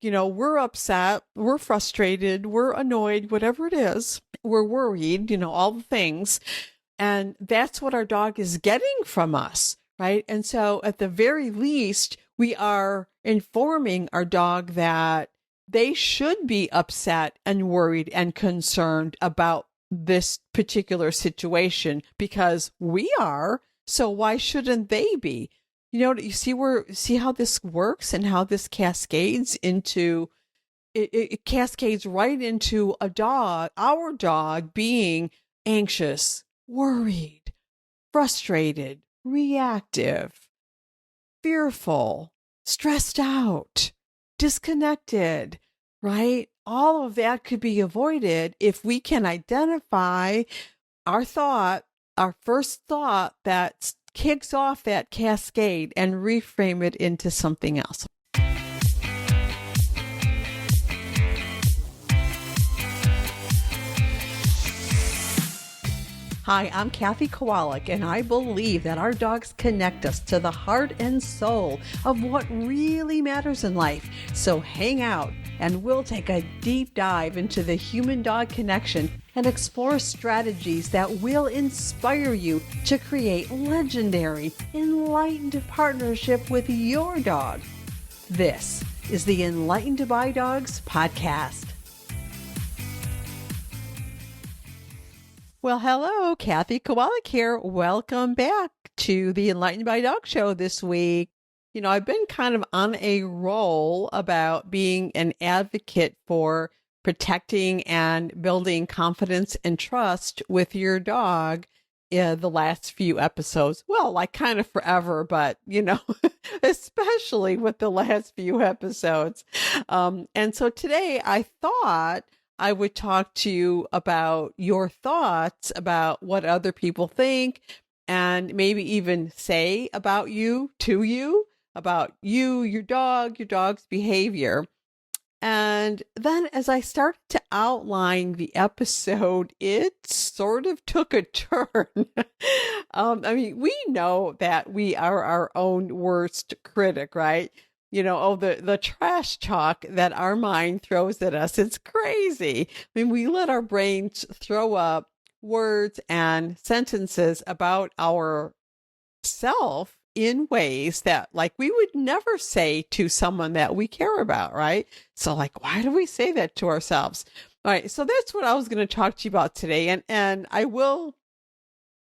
we're upset, we're frustrated, we're annoyed, whatever it is, we're worried, all the things. And that's what our dog is getting from us, right? And so at the very least, we are informing our dog that they should be upset and worried and concerned about this particular situation because we are. So why shouldn't they be? You see how this works and how this cascades into it cascades right into our dog being anxious, worried, frustrated, reactive, fearful, stressed out, disconnected, right? All of that could be avoided if we can identify our first thought that kicks off that cascade and reframe it into something else. Hi, I'm Kathy Kowalik, and I believe that our dogs connect us to the heart and soul of what really matters in life. So hang out, and we'll take a deep dive into the human-dog connection and explore strategies that will inspire you to create legendary, enlightened partnership with your dog. This is the Enlightened by Dogs podcast. Well, hello, Kathy Kowalik here. Welcome back to the Enlightened by Dog show this week. I've been kind of on a roll about being an advocate for protecting and building confidence and trust with your dog in the last few episodes. Well, like kind of forever, but, especially with the last few episodes. And so today I thought I would talk to you about your thoughts about what other people think and maybe even say about you, to you, about you, your dog's behavior. And then as I started to outline the episode, it sort of took a turn. We know that we are our own worst critic, right? The trash talk that our mind throws at us. It's crazy. We let our brains throw up words and sentences about ourself in ways that we would never say to someone that we care about, right? So why do we say that to ourselves? All right. So that's what I was going to talk to you about today. And I will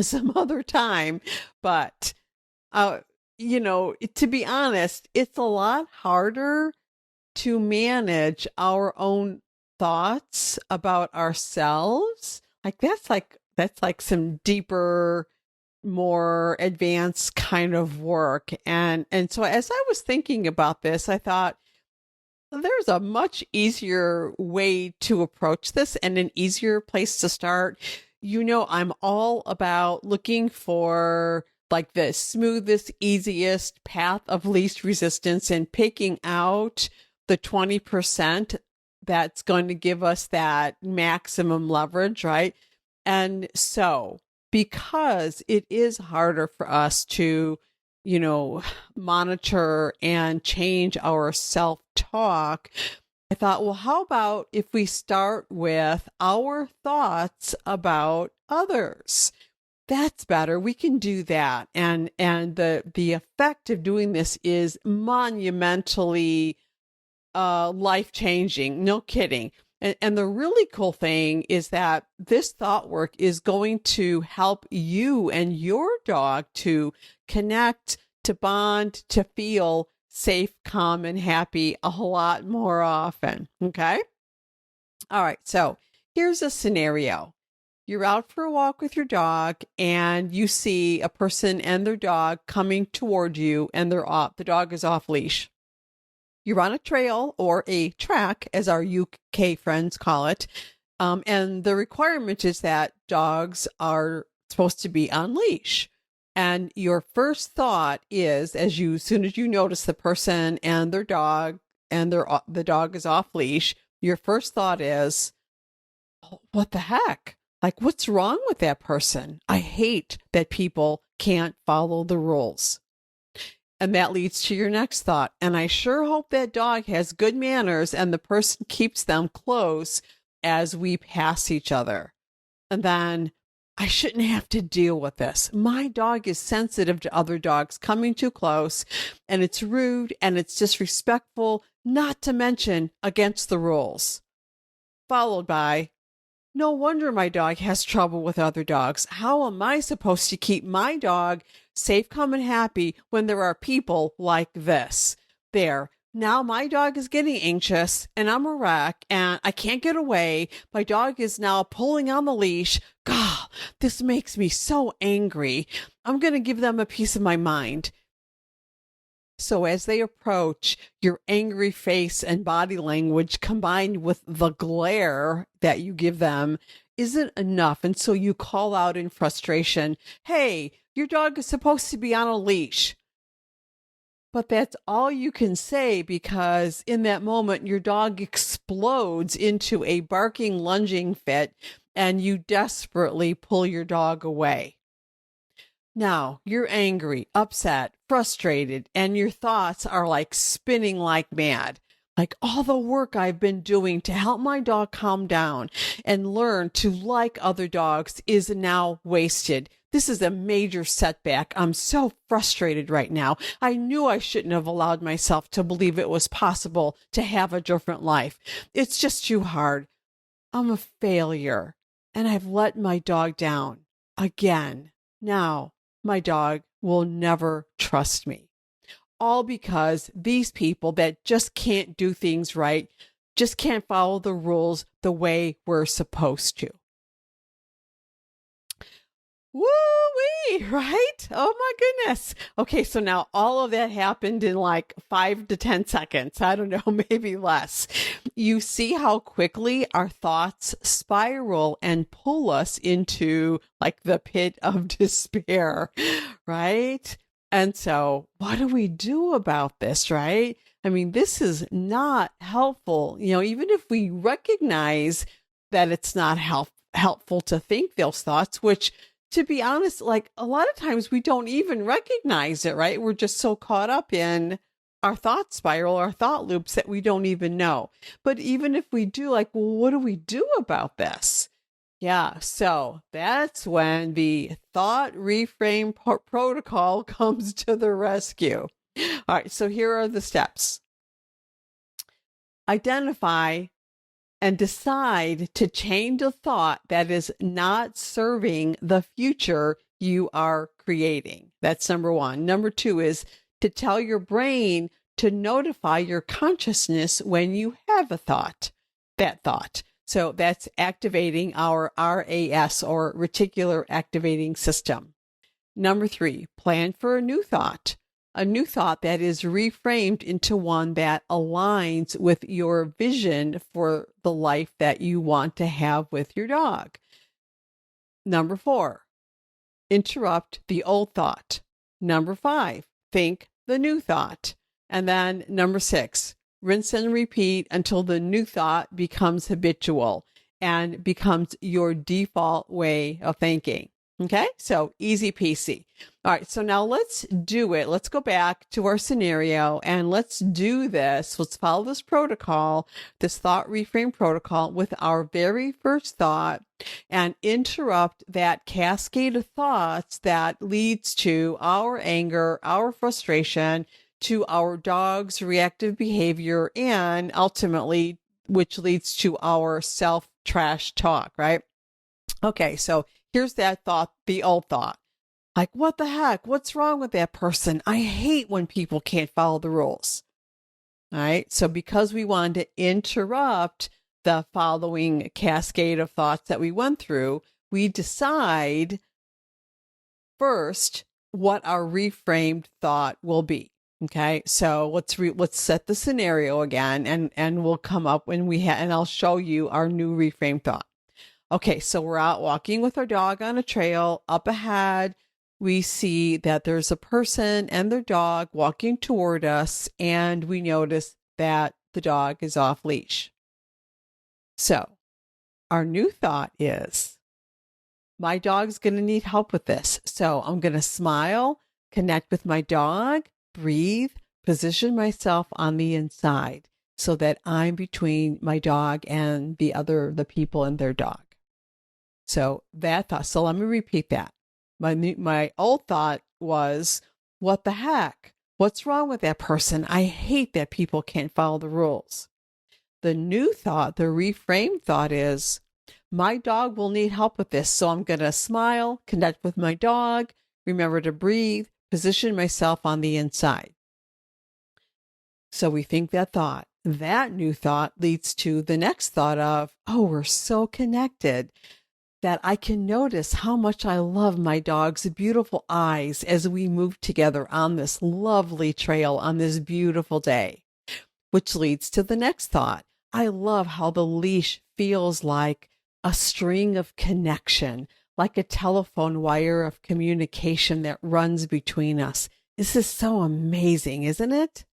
some other time, but, to be honest, it's a lot harder to manage our own thoughts about ourselves. That's some deeper, more advanced kind of work. And so as I was thinking about this, I thought there's a much easier way to approach this and an easier place to start. I'm all about looking for the smoothest, easiest path of least resistance and picking out the 20% that's going to give us that maximum leverage, right? And so because it is harder for us to, monitor and change our self-talk, I thought, well, how about if we start with our thoughts about others? That's better. We can do that. And the effect of doing this is monumentally life-changing. No kidding. And the really cool thing is that this thought work is going to help you and your dog to connect, to bond, to feel safe, calm, and happy a whole lot more often. Okay? All right. So here's a scenario. You're out for a walk with your dog and you see a person and their dog coming toward you and the dog is off leash. You're on a trail or a track, as our UK friends call it. And the requirement is that dogs are supposed to be on leash. And your first thought is, as soon as you notice the person and their dog and the dog is off leash, your first thought is, oh, what the heck? What's wrong with that person? I hate that people can't follow the rules. And that leads to your next thought. And I sure hope that dog has good manners and the person keeps them close as we pass each other. And then I shouldn't have to deal with this. My dog is sensitive to other dogs coming too close, and it's rude and it's disrespectful, not to mention against the rules. Followed by, no wonder my dog has trouble with other dogs. How am I supposed to keep my dog safe, calm, and happy when there are people like this? There. Now my dog is getting anxious and I'm a wreck and I can't get away. My dog is now pulling on the leash. God, this makes me so angry. I'm going to give them a piece of my mind. So as they approach, your angry face and body language combined with the glare that you give them isn't enough. And so you call out in frustration, hey, your dog is supposed to be on a leash. But that's all you can say, because in that moment, your dog explodes into a barking, lunging fit, and you desperately pull your dog away. Now, you're angry, upset, frustrated, and your thoughts are like spinning like mad. Like, all the work I've been doing to help my dog calm down and learn to like other dogs is now wasted. This is a major setback. I'm so frustrated right now. I knew I shouldn't have allowed myself to believe it was possible to have a different life. It's just too hard. I'm a failure, and I've let my dog down again. Now, my dog will never trust me. All because these people that just can't do things right, just can't follow the rules the way we're supposed to. Woo-wee, right? Oh my goodness. Okay, so now all of that happened in like 5 to 10 seconds. I don't know, maybe less. You see how quickly our thoughts spiral and pull us into like the pit of despair, right? And so what do we do about this, right? I mean, this is not helpful. Even if we recognize that it's not helpful to think those thoughts, which, to be honest, like a lot of times we don't even recognize it, right? We're just so caught up in our thought spiral, our thought loops, that we don't even know. But even if we do, like, well, what do we do about this? Yeah, so that's when the thought reframe protocol comes to the rescue. All right, so here are the steps. Identify and decide to change a thought that is not serving the future you are creating. That's number one. Number two is to tell your brain to notify your consciousness when you have a thought, that thought. So that's activating our RAS, or reticular activating system. Number three, plan for a new thought that is reframed into one that aligns with your vision for the life that you want to have with your dog. Number four, interrupt the old thought. Number five, think the new thought. And then number six, rinse and repeat until the new thought becomes habitual and becomes your default way of thinking. Okay, so easy peasy. All right, so now let's do it. Let's go back to our scenario and let's do this. Let's follow this protocol, this thought reframe protocol, with our very first thought and interrupt that cascade of thoughts that leads to our anger, our frustration, to our dog's reactive behavior, and ultimately, which leads to our self-trash talk, right? Okay, so here's that thought, the old thought. Like, what the heck? What's wrong with that person? I hate when people can't follow the rules. All right, so because we wanted to interrupt the following cascade of thoughts that we went through, we decide first what our reframed thought will be. Okay, so let's set the scenario again, and we'll come up when and I'll show you our new reframe thought. Okay, so we're out walking with our dog on a trail. Up ahead, we see that there's a person and their dog walking toward us, and we notice that the dog is off leash. So our new thought is, my dog's going to need help with this. So I'm going to smile, connect with my dog, breathe, position myself on the inside so that I'm between my dog and the people and their dog. So that thought, so let me repeat that. My old thought was, what the heck? What's wrong with that person? I hate that people can't follow the rules. The new thought, the reframed thought is, my dog will need help with this. So I'm going to smile, connect with my dog, remember to breathe, position myself on the inside. So we think that thought. That new thought leads to the next thought of, oh, we're so connected that I can notice how much I love my dog's beautiful eyes as we move together on this lovely trail on this beautiful day. Which leads to the next thought. I love how the leash feels like a string of connection, like a telephone wire of communication that runs between us. This is so amazing, isn't it?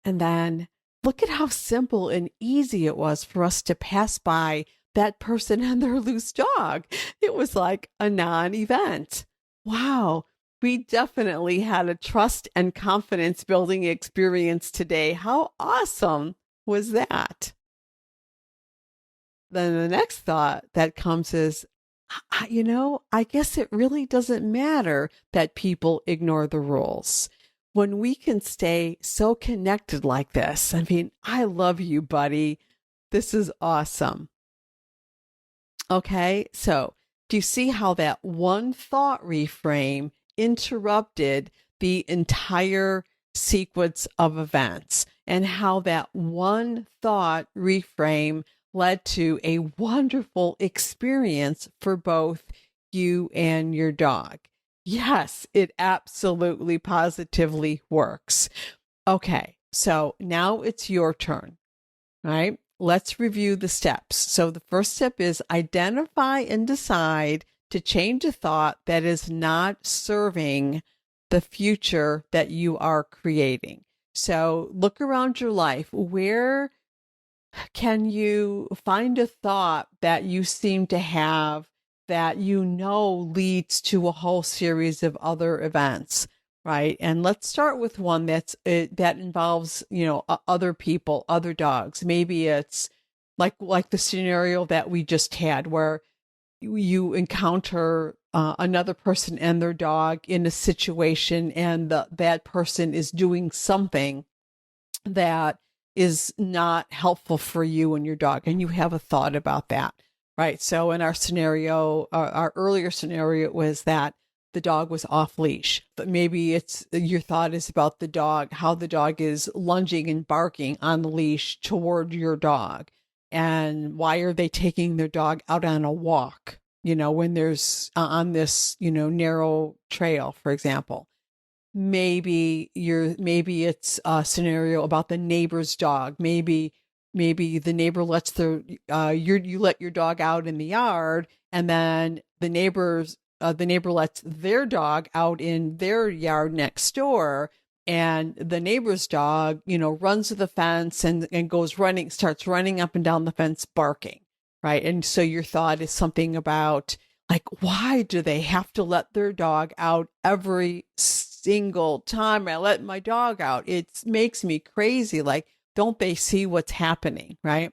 And then look at how simple and easy it was for us to pass by that person and their loose dog. It was like a non-event. Wow. We definitely had a trust and confidence building experience today. How awesome was that? Then the next thought that comes is, I guess it really doesn't matter that people ignore the rules. When we can stay so connected like this, I mean, I love you, buddy. This is awesome. Okay, so do you see how that one thought reframe interrupted the entire sequence of events, and how that one thought reframe led to a wonderful experience for both you and your dog? Yes, it absolutely positively works. Okay, so now it's your turn, right? Let's review the steps. So the first step is identify and decide to change a thought that is not serving the future that you are creating. So look around your life. Where can you find a thought that you seem to have that leads to a whole series of other events? Right. And let's start with one that involves, other people, other dogs. Maybe it's like the scenario that we just had where you encounter another person and their dog in a situation, and that person is doing something that is not helpful for you and your dog, and you have a thought about that. Right. So in our scenario, our earlier scenario was that the dog was off leash, but maybe your thought is about the dog, how the dog is lunging and barking on the leash toward your dog. And why are they taking their dog out on a walk, when there's on this, narrow trail, for example? Maybe it's a scenario about the neighbor's dog. Maybe the neighbor lets you let your dog out in the yard, and then the neighbor lets their dog out in their yard next door, and the neighbor's dog, runs to the fence and starts running up and down the fence barking, right? And so your thought is something about, like, why do they have to let their dog out every single time I let my dog out? It makes me crazy. Like, don't they see what's happening, right?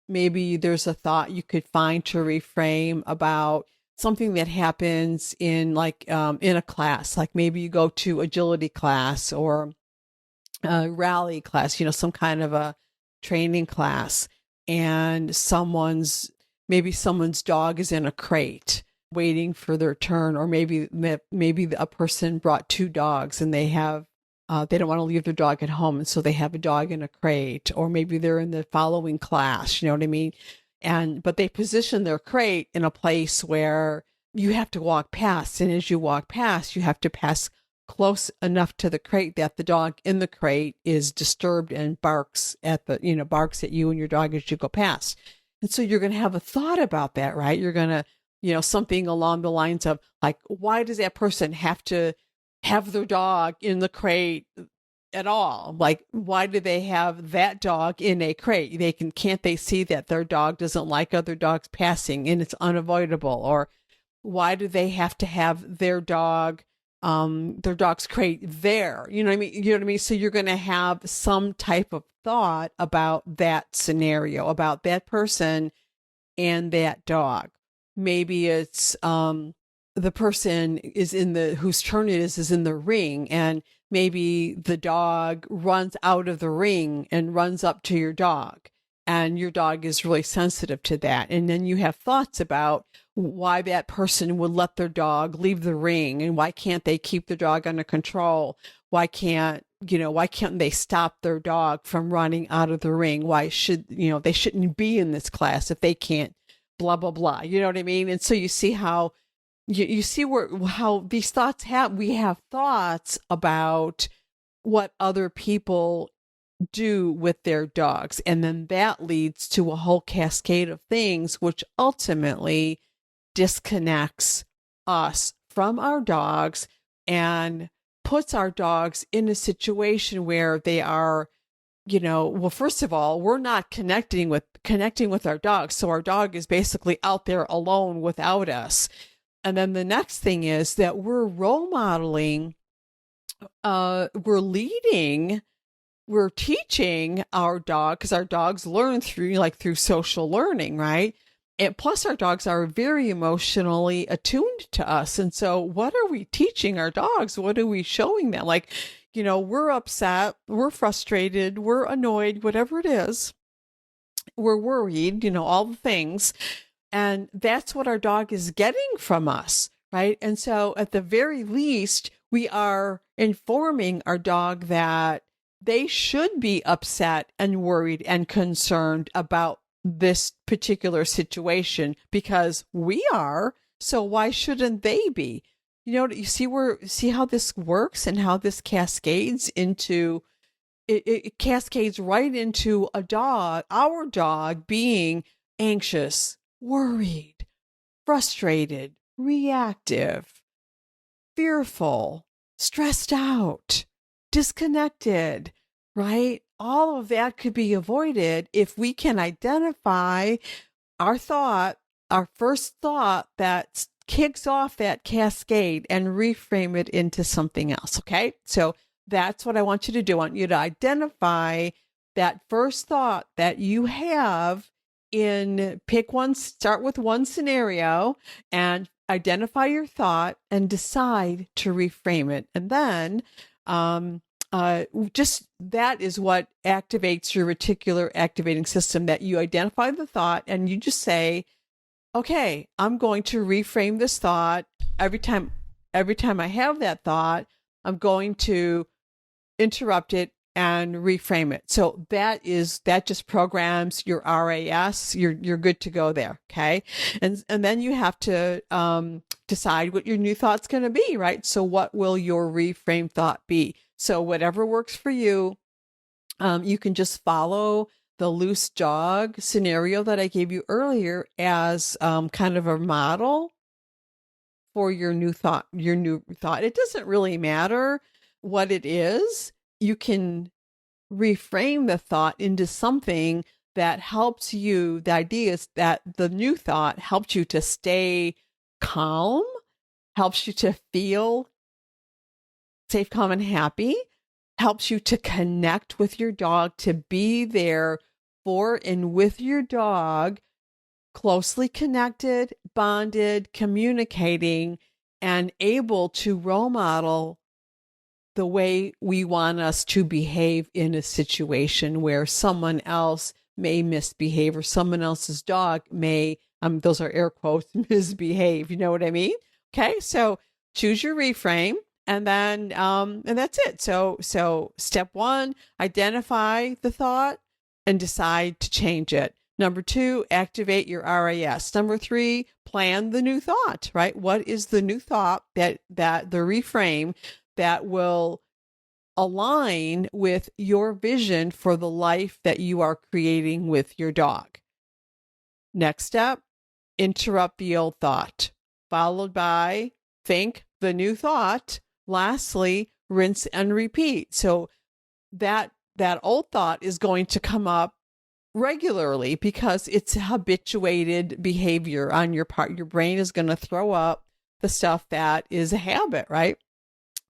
Maybe there's a thought you could find to reframe about something that happens in in a class. Like maybe you go to agility class or a rally class, some kind of a training class, and someone's dog is in a crate waiting for their turn, or maybe a person brought two dogs and they don't want to leave their dog at home, and so they have a dog in a crate. Or maybe they're in the following class, you know what I mean? But they position their crate in a place where you have to walk past, and as you walk past, you have to pass close enough to the crate that the dog in the crate is disturbed and barks at you and your dog as you go past. And so you're going to have a thought about that, right? You're going to, something along the lines of, like, why does that person have to have their dog in the crate at all? Like, why do they have that dog in a crate? Can't they see that their dog doesn't like other dogs passing and it's unavoidable? Or why do they have to have their dog their dog's crate there. You know what I mean? You know what I mean? So you're going to have some type of thought about that scenario, about that person and that dog. Maybe it's the person is whose turn it is in the ring, and maybe the dog runs out of the ring and runs up to your dog, and your dog is really sensitive to that. And then you have thoughts about why that person would let their dog leave the ring, and why can't they keep the dog under control? Why can't they stop their dog from running out of the ring? Why should, they shouldn't be in this class if they can't, blah, blah, blah. You know what I mean? And so you see how you see how these thoughts we have thoughts about what other people do with their dogs. And then that leads to a whole cascade of things, which ultimately disconnects us from our dogs and puts our dogs in a situation where they are, well, first of all, we're not connecting with our dogs. So our dog is basically out there alone without us. And then the next thing is that we're role modeling, we're leading, we're teaching our dog, because our dogs learn through social learning, right? And plus our dogs are very emotionally attuned to us. And so what are we teaching our dogs? What are we showing them? We're upset, we're frustrated, we're annoyed, whatever it is. We're worried, all the things. And that's what our dog is getting from us, right? And so at the very least, we are informing our dog that they should be upset and worried and concerned about this particular situation, because we are. So why shouldn't they be? You see how this works and how this cascades into it cascades right into our dog being anxious, worried, frustrated, reactive, fearful, stressed out, disconnected, right? All of that could be avoided if we can identify our first thought that kicks off that cascade, and reframe it into something else. Okay. So that's what I want you to do. I want you to identify that first thought that you have start with one scenario and identify your thought and decide to reframe it. And then, just that is what activates your reticular activating system, that you identify the thought and you just say, okay, I'm going to reframe this thought. Every time I have that thought, I'm going to interrupt it and reframe it. So that just programs your RAS. You're good to go there. Okay. And then you have to, decide what your new thought's going to be, right? So what will your reframe thought be? So whatever works for you, you can just follow the loose dog scenario that I gave you earlier as kind of a model for your new thought. It doesn't really matter what it is. You can reframe the thought into something that helps you. The idea is that the new thought helps you to stay calm, helps you to feel safe, calm, and happy, helps you to connect with your dog, to be there for and with your dog, closely connected, bonded, communicating, and able to role model the way we want us to behave in a situation where someone else may misbehave, or someone else's dog may, those are air quotes, misbehave. You know what I mean? Okay. So choose your reframe, and then, and that's it. So step one, identify the thought and decide to change it. Number two, activate your RAS. Number three, plan the new thought, right? What is the new thought that the reframe that will align with your vision for the life that you are creating with your dog? Next step, interrupt the old thought, followed by think the new thought. Lastly, rinse and repeat. So that old thought is going to come up regularly because it's habituated behavior on your part. Your brain is going to throw up the stuff that is a habit, right?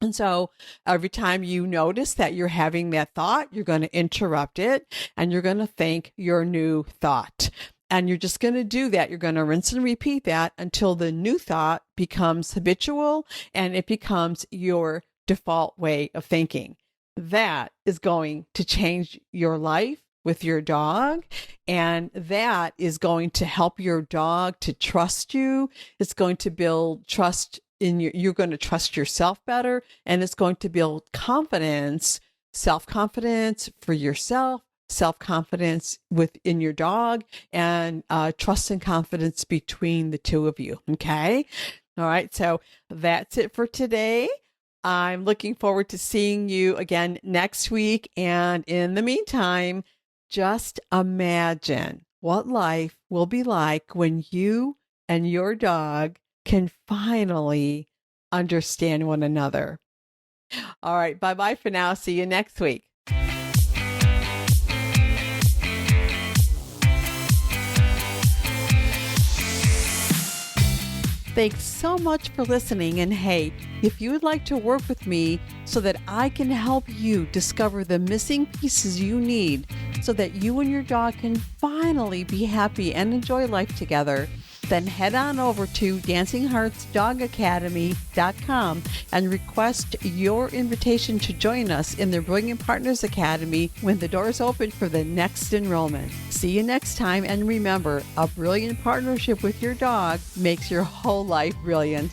And so every time you notice that you're having that thought, you're going to interrupt it and you're going to think your new thought. And you're just going to do that. You're going to rinse and repeat that until the new thought becomes habitual and it becomes your default way of thinking. That is going to change your life with your dog, and that is going to help your dog to trust you. It's going to build trust in you. You're going to trust yourself better, and it's going to build confidence, self-confidence for yourself, self-confidence within your dog, and trust and confidence between the two of you. Okay. All right. So that's it for today. I'm looking forward to seeing you again next week. And in the meantime, just imagine what life will be like when you and your dog can finally understand one another. All right. Bye-bye for now. See you next week. Thanks so much for listening. And hey, if you would like to work with me so that I can help you discover the missing pieces you need so that you and your dog can finally be happy and enjoy life together, then head on over to dancingheartsdogacademy.com and request your invitation to join us in the Brilliant Partners Academy when the doors open for the next enrollment. See you next time, and remember, a brilliant partnership with your dog makes your whole life brilliant.